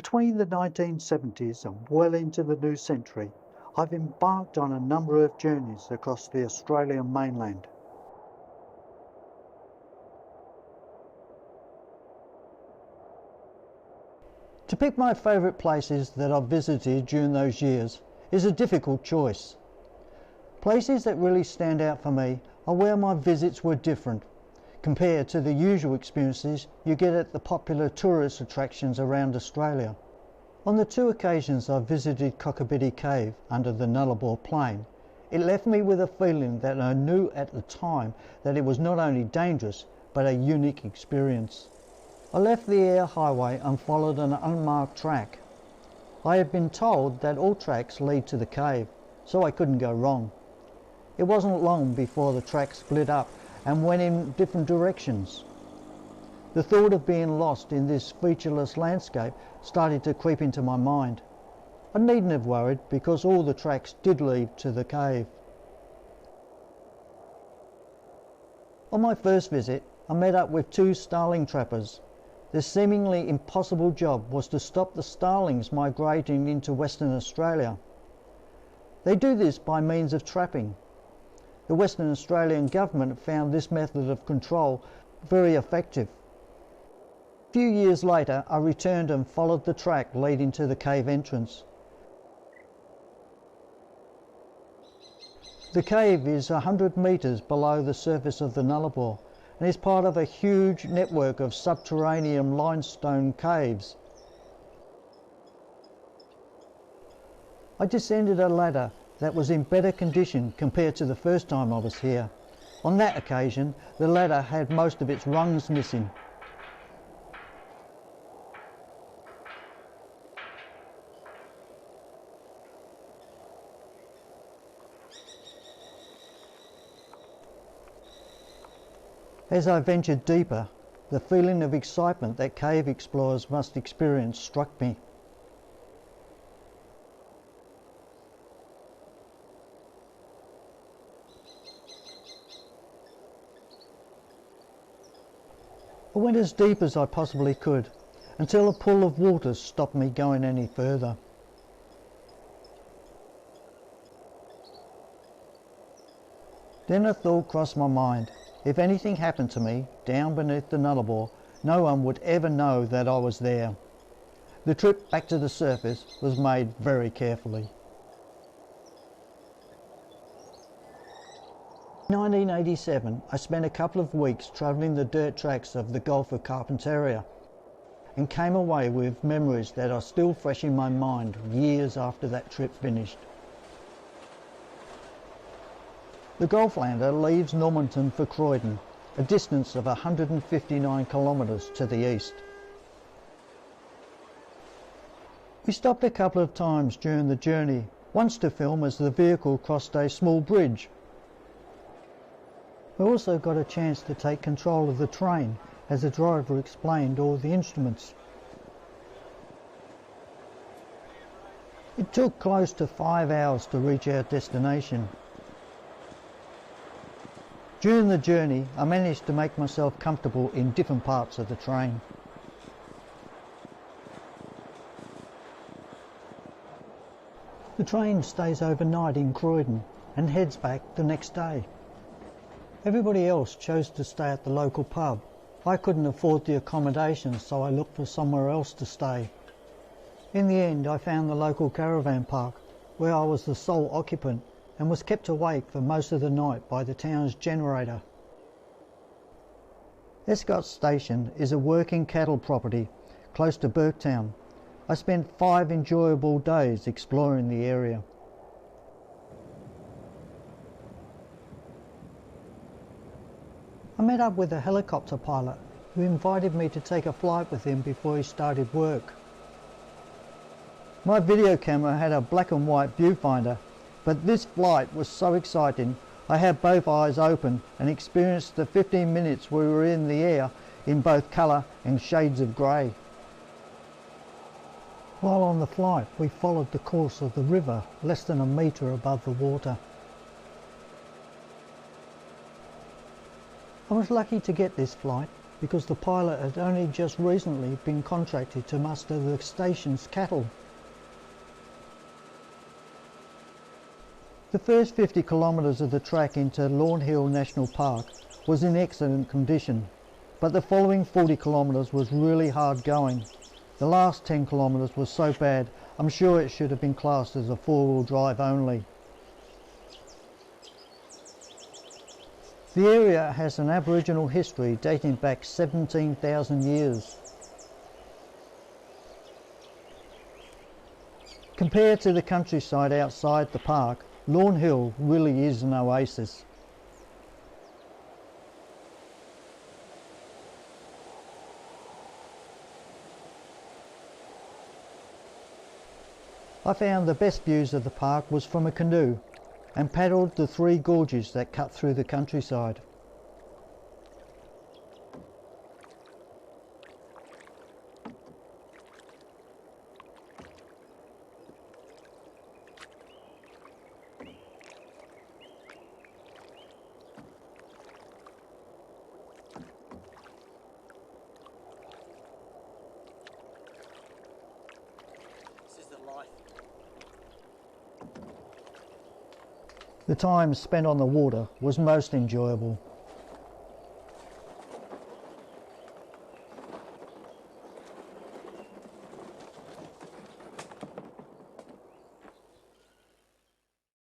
Between the 1970s and well into the new century, I've embarked on a number of journeys across the Australian mainland. To pick my favourite places that I've visited during those years is a difficult choice. Places that really stand out for me are where my visits were different, compared to the usual experiences you get at the popular tourist attractions around Australia. On the two occasions I visited Cockabiddy Cave under the Nullarbor Plain, it left me with a feeling that I knew at the time that it was not only dangerous but a unique experience. I left the air highway and followed an unmarked track. I had been told that all tracks lead to the cave, so I couldn't go wrong. It wasn't long before the track split up and went in different directions. The thought of being lost in this featureless landscape started to creep into my mind. I needn't have worried because all the tracks did lead to the cave. On my first visit, I met up with two starling trappers. Their seemingly impossible job was to stop the starlings migrating into Western Australia. They do this by means of trapping. The Western Australian government found this method of control very effective. A few years later, I returned and followed the track leading to the cave entrance. The cave is 100 metres below the surface of the Nullarbor and is part of a huge network of subterranean limestone caves. I descended a ladder that was in better condition compared to the first time I was here. On that occasion, the ladder had most of its rungs missing. As I ventured deeper, the feeling of excitement that cave explorers must experience struck me. I went as deep as I possibly could, until a pool of water stopped me going any further. Then a thought crossed my mind. If anything happened to me down beneath the Nullarbor, no one would ever know that I was there. The trip back to the surface was made very carefully. In 1987, I spent a couple of weeks travelling the dirt tracks of the Gulf of Carpentaria and came away with memories that are still fresh in my mind years after that trip finished. The Golflander leaves Normanton for Croydon, a distance of 159 kilometres to the east. We stopped a couple of times during the journey, once to film as the vehicle crossed a small bridge. We also got a chance to take control of the train as the driver explained all the instruments. It took close to 5 hours to reach our destination. During the journey, I managed to make myself comfortable in different parts of the train. The train stays overnight in Croydon and heads back the next day. Everybody else chose to stay at the local pub. I couldn't afford the accommodation, so I looked for somewhere else to stay. In the end, I found the local caravan park, where I was the sole occupant and was kept awake for most of the night by the town's generator. Escott Station is a working cattle property close to Burketown. I spent 5 enjoyable days exploring the area. I met up with a helicopter pilot who invited me to take a flight with him before he started work. My video camera had a black and white viewfinder, but this flight was so exciting I had both eyes open and experienced the 15 minutes we were in the air in both colour and shades of grey. While on the flight, we followed the course of the river less than a metre above the water. I was lucky to get this flight because the pilot had only just recently been contracted to muster the station's cattle. The first 50 kilometres of the track into Lawn Hill National Park was in excellent condition, but the following 40 kilometres was really hard going. The last 10 kilometres was so bad, I'm sure it should have been classed as a four-wheel drive only. The area has an Aboriginal history dating back 17,000 years. Compared to the countryside outside the park, Lawn Hill really is an oasis. I found the best views of the park was from a canoe and paddled the three gorges that cut through the countryside. The time spent on the water was most enjoyable.